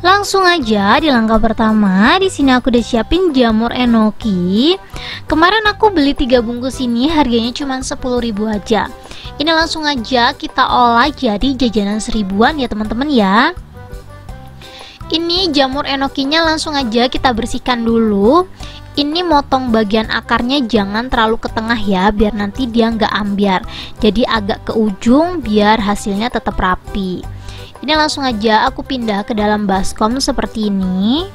Langsung aja di langkah pertama, di sini aku udah siapin jamur enoki. Kemarin aku beli 3 bungkus ini, harganya cuma 10.000 aja. Ini langsung aja kita olah jadi jajanan 1000-an ya teman-teman ya. Ini jamur enokinya langsung aja kita bersihkan dulu. Ini motong bagian akarnya jangan terlalu ke tengah ya, biar nanti dia nggak ambiar. Jadi agak ke ujung biar hasilnya tetap rapi. Ini langsung aja aku pindah ke dalam baskom seperti ini.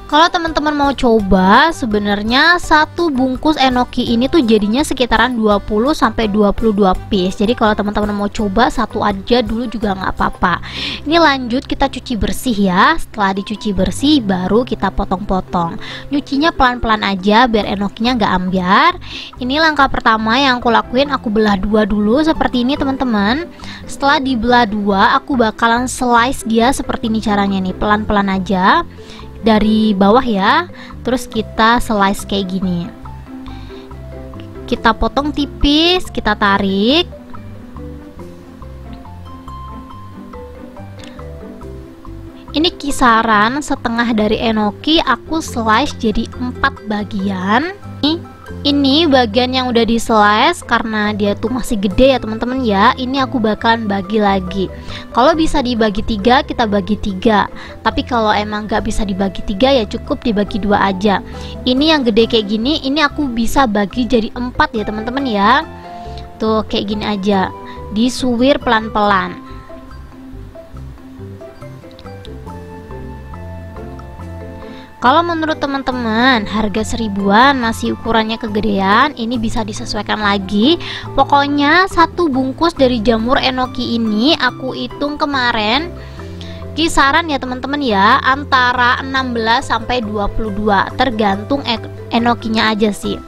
Kalau teman-teman mau coba, sebenarnya satu bungkus enoki ini tuh jadinya sekitaran 20 sampai 22 piece. Jadi kalau teman-teman mau coba satu aja dulu juga nggak apa-apa. Ini lanjut kita cuci bersih ya. Setelah dicuci bersih baru kita potong-potong. Nyucinya pelan-pelan aja biar enokinya nggak ambiar. Ini langkah pertama yang aku lakuin, aku belah dua dulu seperti ini teman-teman. Setelah dibelah dua, aku bakalan slice dia seperti ini caranya nih, pelan-pelan aja. Dari bawah ya, terus kita slice kayak gini, kita potong tipis, kita tarik. Ini kisaran setengah dari enoki aku slice jadi 4 bagian. Ini bagian yang udah di slice karena dia tuh masih gede ya teman-teman ya. Ini aku bakalan bagi lagi. Kalau bisa dibagi 3 kita bagi 3. Tapi kalau emang nggak bisa dibagi 3 ya cukup dibagi 2 aja. Ini yang gede kayak gini, ini aku bisa bagi jadi 4 ya teman-teman ya. Tuh kayak gini aja. Disuwir pelan-pelan. Kalau menurut teman-teman harga 1000-an masih ukurannya kegedean, ini bisa disesuaikan lagi. Pokoknya satu bungkus dari jamur enoki ini aku hitung kemarin kisaran ya teman-teman ya, antara 16 sampai 22, tergantung enokinya aja sih.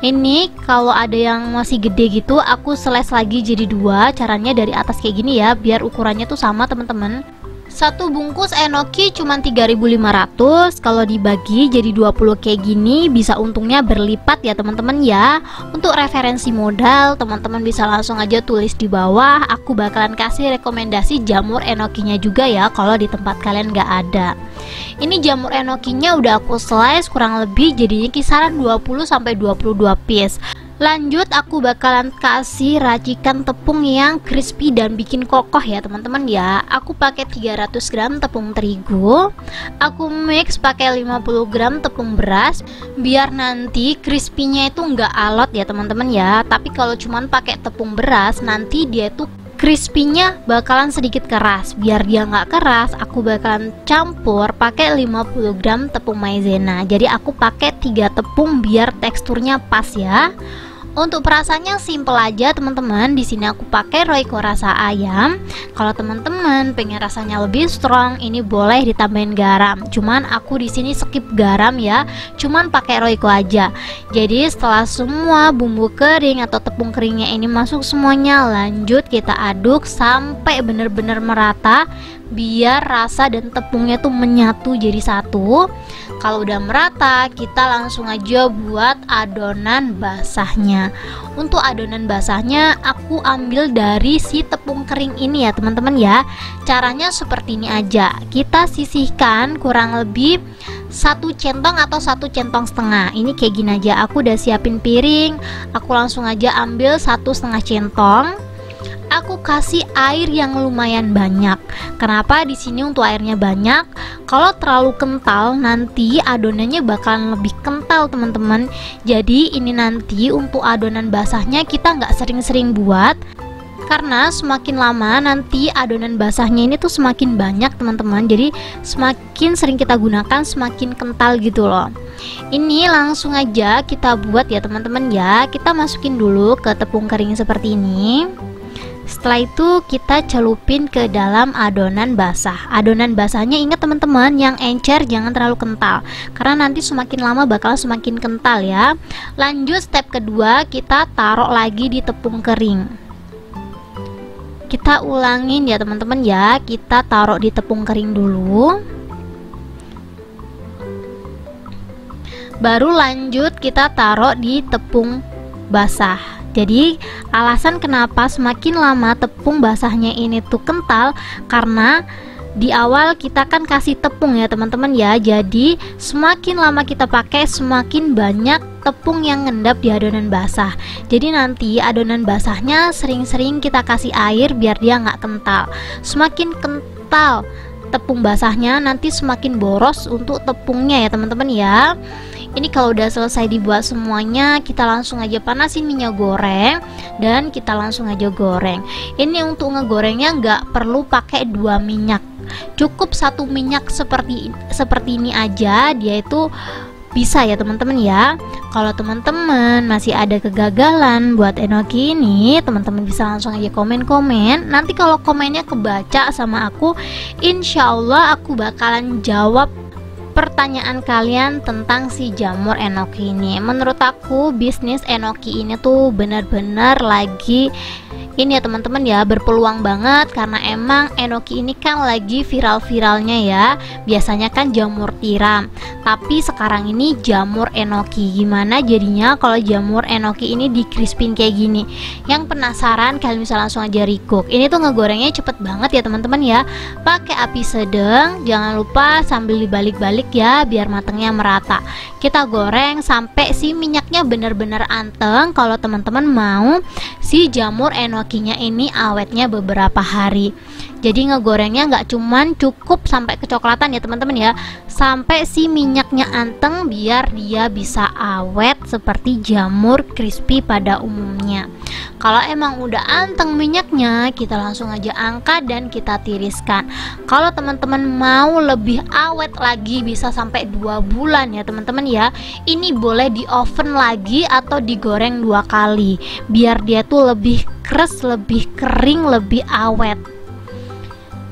Ini kalau ada yang masih gede gitu aku slice lagi jadi 2. Caranya dari atas kayak gini ya, biar ukurannya tuh sama teman-teman. Satu bungkus enoki cuma 3.500. Kalau dibagi jadi 20 kayak gini bisa untungnya berlipat ya teman-teman ya. Untuk referensi modal teman-teman bisa langsung aja tulis di bawah. Aku bakalan kasih rekomendasi jamur enokinya juga ya kalau di tempat kalian nggak ada. Ini jamur enokinya udah aku slice kurang lebih jadinya kisaran 20 sampai 22 piece. Lanjut aku bakalan kasih racikan tepung yang crispy dan bikin kokoh ya teman-teman ya. Aku pakai 300 gram tepung terigu. Aku mix pakai 50 gram tepung beras biar nanti crispy-nya itu nggak alot ya teman-teman ya. Tapi kalau cuman pakai tepung beras nanti dia tuh crispy-nya bakalan sedikit keras. Biar dia nggak keras, aku bakalan campur pakai 50 gram tepung maizena. Jadi aku pakai 3 tepung biar teksturnya pas ya. Untuk perasaannya simple aja teman-teman. Di sini aku pakai Royco rasa ayam. Kalau teman-teman pengen rasanya lebih strong, ini boleh ditambahin garam. Cuman aku di sini skip garam ya. Cuman pakai Royco aja. Jadi setelah semua bumbu kering atau tepung keringnya ini masuk semuanya, lanjut kita aduk sampai bener-bener merata biar rasa dan tepungnya tuh menyatu jadi satu. Kalau udah merata, kita langsung aja buat adonan basahnya. Untuk adonan basahnya aku ambil dari si tepung kering ini ya teman-teman ya. Caranya seperti ini aja. Kita sisihkan kurang lebih 1 centong atau 1 centong setengah. Ini kayak gini aja. Aku udah siapin piring. Aku langsung aja ambil 1,5 centong. Aku kasih air yang lumayan banyak. Kenapa di sini untuk airnya banyak? Kalau terlalu kental nanti adonannya bakalan lebih kental teman-teman. Jadi ini nanti untuk adonan basahnya kita nggak sering-sering buat, karena semakin lama nanti adonan basahnya ini tuh semakin banyak teman-teman. Jadi semakin sering kita gunakan semakin kental gitu loh. Ini langsung aja kita buat ya teman-teman ya. Kita masukin dulu ke tepung kering seperti ini. Setelah itu kita celupin ke dalam adonan basah. Adonan basahnya ingat teman-teman, yang encer jangan terlalu kental, karena nanti semakin lama bakal semakin kental ya. Lanjut step kedua, kita taruh lagi di tepung kering. Kita ulangin ya teman-teman ya. Kita taruh di tepung kering dulu. Baru lanjut kita taruh di tepung basah. Jadi alasan kenapa semakin lama tepung basahnya ini tuh kental, karena Di awal kita kan kasih tepung ya teman-teman ya. Jadi semakin lama kita pakai semakin banyak tepung yang ngendap di adonan basah. Jadi nanti adonan basahnya sering-sering kita kasih air biar dia nggak kental. Semakin kental tepung basahnya, nanti semakin boros untuk tepungnya ya teman-teman ya. Ini kalau udah selesai dibuat semuanya, kita langsung aja panasin minyak goreng dan kita langsung aja goreng. Ini untuk ngegorengnya nggak perlu pakai 2 minyak, cukup 1 minyak seperti ini aja, dia itu bisa ya teman-teman ya. Kalau teman-teman masih ada kegagalan buat enoki ini, teman-teman bisa langsung aja komen-komen. Nanti kalau komennya kebaca sama aku, insya Allah aku bakalan jawab pertanyaan kalian tentang si jamur enoki ini. Menurut aku bisnis enoki ini tuh benar-benar lagi ini ya teman-teman ya, berpeluang banget karena emang enoki ini kan lagi viral-viralnya ya. Biasanya kan jamur tiram, tapi sekarang ini jamur enoki. Gimana jadinya kalau jamur enoki ini di crispin kayak gini? Yang penasaran kalian bisa langsung aja recook. Ini tuh ngegorengnya cepet banget ya teman-teman ya. Pakai api sedang, jangan lupa sambil dibalik-balik ya biar matangnya merata. Kita goreng sampai si minyaknya benar-benar anteng. Kalau teman-teman mau si jamur enokinya ini awetnya beberapa hari. Jadi ngegorengnya nggak cuman cukup sampai kecoklatan ya teman-teman ya, sampai si minyaknya anteng biar dia bisa awet seperti jamur crispy pada umumnya. Kalau emang udah anteng minyaknya, kita langsung aja angkat dan kita tiriskan. Kalau teman-teman mau lebih awet lagi, bisa sampai 2 bulan ya teman-teman ya, ini boleh di oven lagi atau digoreng 2 kali biar dia tuh lebih keras, lebih kering, lebih awet.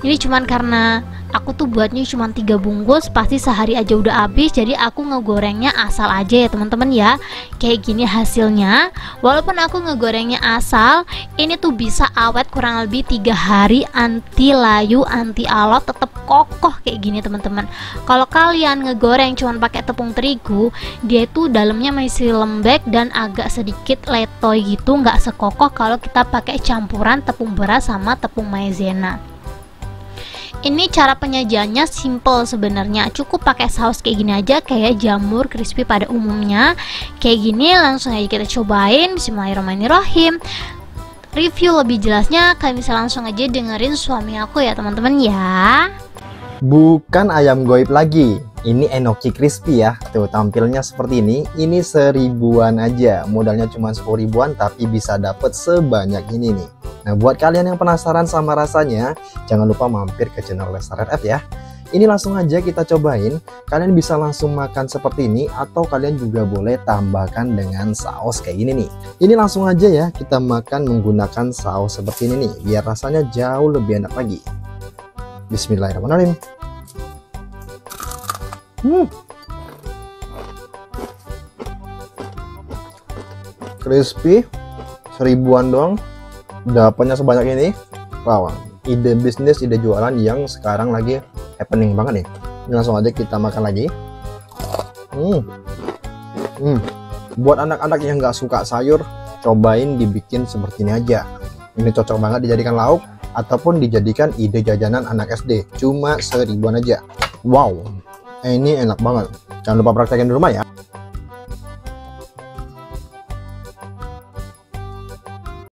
Ini cuman karena aku tuh buatnya cuma 3 bungkus, pasti sehari aja udah habis, jadi aku ngegorengnya asal aja ya teman-teman ya. Kayak gini hasilnya. Walaupun aku ngegorengnya asal, ini tuh bisa awet kurang lebih 3 hari, anti layu, anti alot, tetap kokoh kayak gini teman-teman. Kalau kalian ngegoreng cuma pakai tepung terigu, dia itu dalamnya masih lembek dan agak sedikit letoy gitu, nggak sekokoh kalau kita pakai campuran tepung beras sama tepung maizena. Ini cara penyajiannya simple sebenarnya, cukup pakai saus kayak gini aja kayak jamur crispy pada umumnya. Kayak gini langsung aja kita cobain. Bismillahirrahmanirrahim. Review lebih jelasnya kalian bisa langsung aja dengerin suami aku ya teman-teman ya. Bukan ayam goib lagi, ini enoki crispy ya. Tuh tampilnya seperti ini. Ini 1000-an aja, modalnya cuma 10 ribuan tapi bisa dapet sebanyak ini nih. Nah buat kalian yang penasaran sama rasanya, jangan lupa mampir ke channel Lester RF ya. Ini langsung aja kita cobain. Kalian bisa langsung makan seperti ini, atau kalian juga boleh tambahkan dengan saus kayak gini nih. Ini langsung aja ya kita makan menggunakan saus seperti ini nih, biar rasanya jauh lebih enak lagi. Bismillahirrahmanirrahim. Crispy, 1000-an doang, dapatnya sebanyak ini. Wow, ide bisnis, ide jualan yang sekarang lagi happening banget nih. Ini langsung aja kita makan lagi. Buat anak-anak yang nggak suka sayur, cobain dibikin seperti ini aja. Ini cocok banget dijadikan lauk ataupun dijadikan ide jajanan anak SD. Cuma 1000-an aja. Wow, ini enak banget. Jangan lupa praktekin di rumah ya.